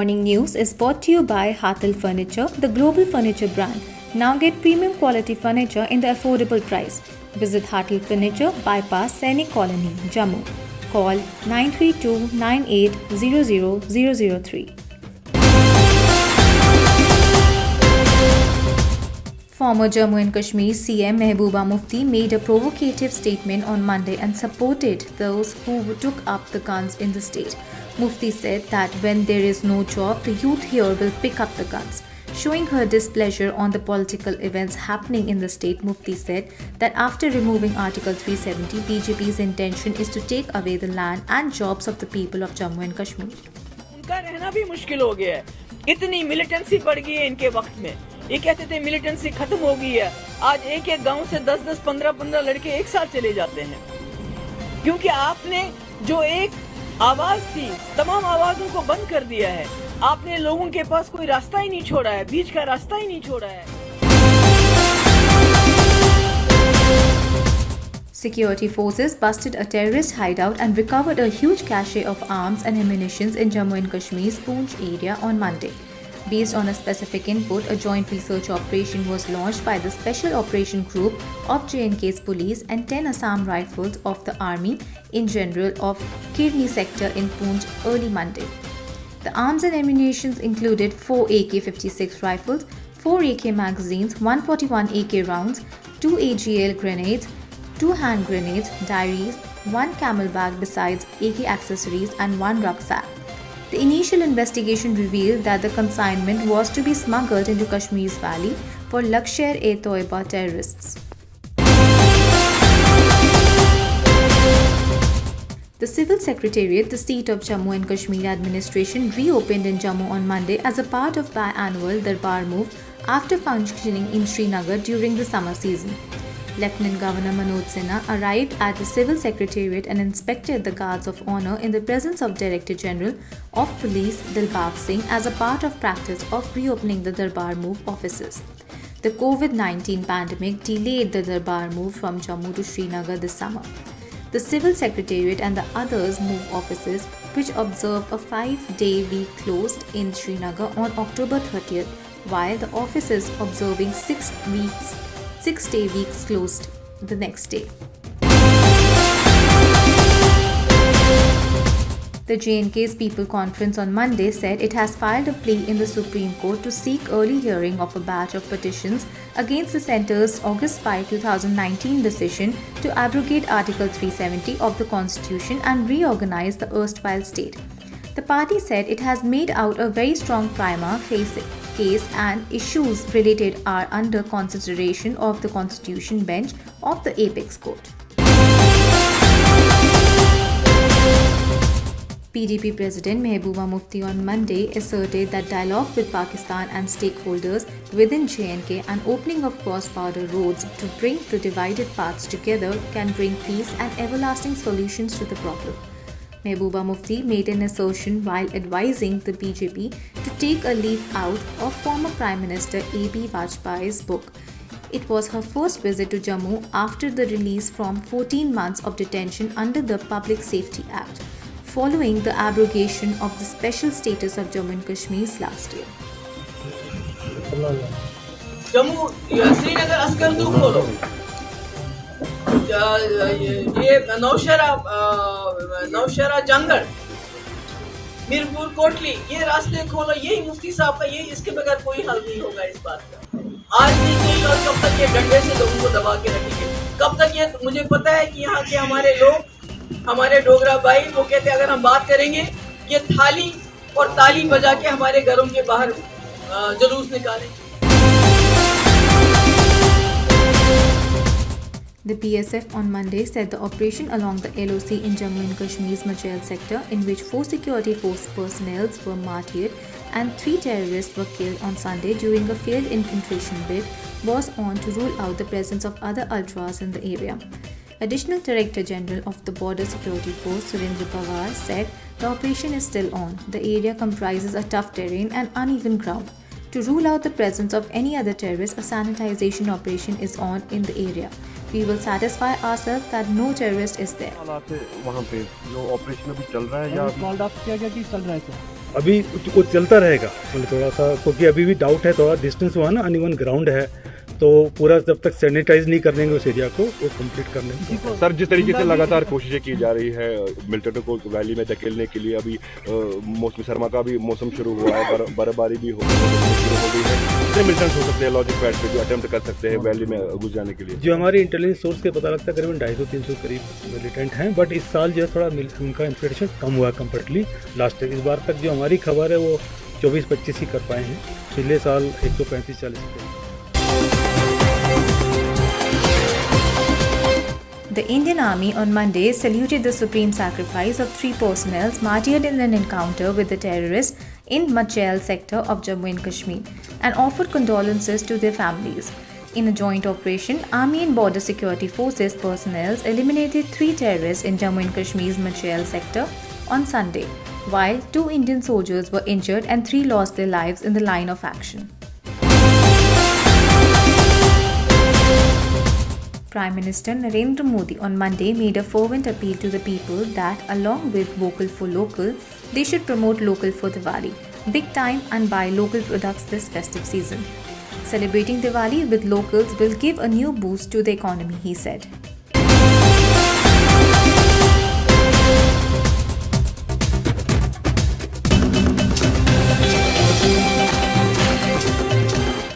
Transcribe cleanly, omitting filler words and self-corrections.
morning news is brought to you by Hathel Furniture, the global furniture brand. Now get premium quality furniture in the affordable price. Visit Hathel Furniture, Bypass, Sainik Colony, Jammu. Call 932 9800 Former Jammu and Kashmir CM Mehbooba Mufti made a provocative statement on Monday and supported those who took up the guns in the state. Mufti said that when there is no job, the youth here will pick up the guns. Showing her displeasure on the political events happening in the state, Mufti said that after removing Article 370, BJP's intention is to take away the land and jobs of the people of Jammu and Kashmir. उनका रहना भी मुश्किल हो गया है। इतनी militancy बढ़ गई है इनके वक्त में। ये कहते थे मिलिटेंसी खत्म हो गई है। आज एक गांव से 10-10, 15-15 लड़के एक साथ चले जाते हैं, क्योंकि आपने जो एक आवाज थी, तमाम आवाजों को बंद कर दिया है। आपने लोगों के पास कोई रास्ता ही नहीं छोड़ा है, बीच का रास्ता ही नहीं छोड़ा है। Security forces busted a terrorist hideout and recovered a huge cache of arms and ammunition in Jammu and Kashmir's Poonch area on Monday. Based on a specific input, a joint research operation was launched by the Special Operation Group of J&K's police and 10 Assam Rifles of the Army in General of Kirni sector in Poonch early Monday. The arms and ammunition included 4 AK-56 rifles, 4 AK magazines, 141 AK rounds, 2 AGL grenades, 2 hand grenades, diaries, 1 camel bag besides AK accessories and 1 rucksack. The initial investigation revealed that the consignment was to be smuggled into Kashmir's valley for Lashkar-e-Toiba terrorists. The Civil Secretariat, the seat of Jammu and Kashmir administration, reopened in Jammu on Monday as a part of biannual Darbar move after functioning in Srinagar during the summer season. Lieutenant Governor Manoj Sinha arrived at the Civil Secretariat and inspected the guards of honor in the presence of Director General of Police Dilbag Singh as a part of practice of reopening the Darbar Move offices. The COVID-19 pandemic delayed the Darbar Move from Jammu to Srinagar this summer. The Civil Secretariat and the others move offices, which observe a 5-day week, closed in Srinagar on October 30th, while the offices observing 6-day weeks closed the next day. The J&K's People Conference on Monday said it has filed a plea in the Supreme Court to seek early hearing of a batch of petitions against the centre's August 5, 2019 decision to abrogate Article 370 of the Constitution and reorganize the erstwhile state. The party said it has made out a very strong prima facie case and issues related are under consideration of the Constitution Bench of the Apex Court. PDP President Mehbooba Mufti on Monday asserted that dialogue with Pakistan and stakeholders within J&K and opening of cross-border roads to bring the divided parts together can bring peace and everlasting solutions to the problem. Mehbooba Mufti made an assertion while advising the BJP to take a leaf out of former Prime Minister A.B. Vajpayee's book. It was her first visit to Jammu after the release from 14 months of detention under the Public Safety Act, following the abrogation of the special status of Jammu and Kashmir last year. Jammu Srinagar Skardu खोलो, ये नौशहरा जंगल, मीरपुर कोटली, ये रास्ते खोलो। यही मुफ्ती साहब का, यही, इसके बगैर कोई हल नहीं होगा इस बात का। आज नहीं कहीं और कब तक ये डंडे से लोगों को दबा के रखेंगे? कब तक ये? मुझे पता है कि यहाँ के हमारे लोग, हमारे डोगरा भाई, वो कहते हैं अगर हम बात करेंगे, ये थाली और ताली बजा के हमारे घरों के बाहर जुलूस निकालेंगे। The PSF on Monday said the operation along the LOC in Jammu and Kashmir's Majel sector, in which 4 security force personnel were martyred and 3 terrorists were killed on Sunday during a failed infiltration bid, was on to rule out the presence of other ultras in the area. Additional Director General of the Border Security Force, Surendra Pawar, said the operation is still on. The area comprises a tough terrain and uneven ground. To rule out the presence of any other terrorist, a sanitization operation is on in the area. We will satisfy ourselves that no terrorist is there. हालात वहाँ पे जो operation अभी चल रहा है या called up किया गया कि चल रहा है? अभी वो चलता रहेगा, मतलब थोड़ा सा, क्योंकि अभी भी डाउट है, थोड़ा डिस्टेंस हुआ ना, अनइवन ग्राउंड है, तो पूरा जब तक सैनिटाइज नहीं कर देंगे उस एरिया को, वो कंप्लीट करने को। सर, जिस तरीके से लगातार कोशिशें की जा रही है मिलिटेंटों को वैली में धकेलने के लिए, अभी मौसमी शर्मा का भी मौसम शुरू हुआ है, बर्फबारी भी शुरू हो गई है, कितने मिलिटेंट्स हो सकते हैं लॉजिक पैड पे जो अटेम्प्ट कर सकते हैं वैली में घुस जाने के लिए? जो हमारी इंटेलिजेंस सोर्स के पता लगता है करीबन 250-300 करीब मिलिटेंट हैं, बट इस साल जो है थोड़ा उनका इन्फिल्ट्रेशन कम हुआ कंपेरेटिवली लास्ट ईयर। इस बार तक जो हमारी खबर है वो 24-25 ही कर पाए हैं, पिछले साल 135-40। The Indian Army on Monday saluted the supreme sacrifice of 3 personnel martyred in an encounter with the terrorists in Machel sector of Jammu and Kashmir and offered condolences to their families. In a joint operation, Army and Border Security Forces personnel eliminated 3 terrorists in Jammu and Kashmir's Machel sector on Sunday, while 2 Indian soldiers were injured and 3 lost their lives in the line of action. Prime Minister Narendra Modi on Monday made a fervent appeal to the people that, along with Vocal for Local, they should promote local for Diwali, big time, and buy local products this festive season. Celebrating Diwali with locals will give a new boost to the economy, he said.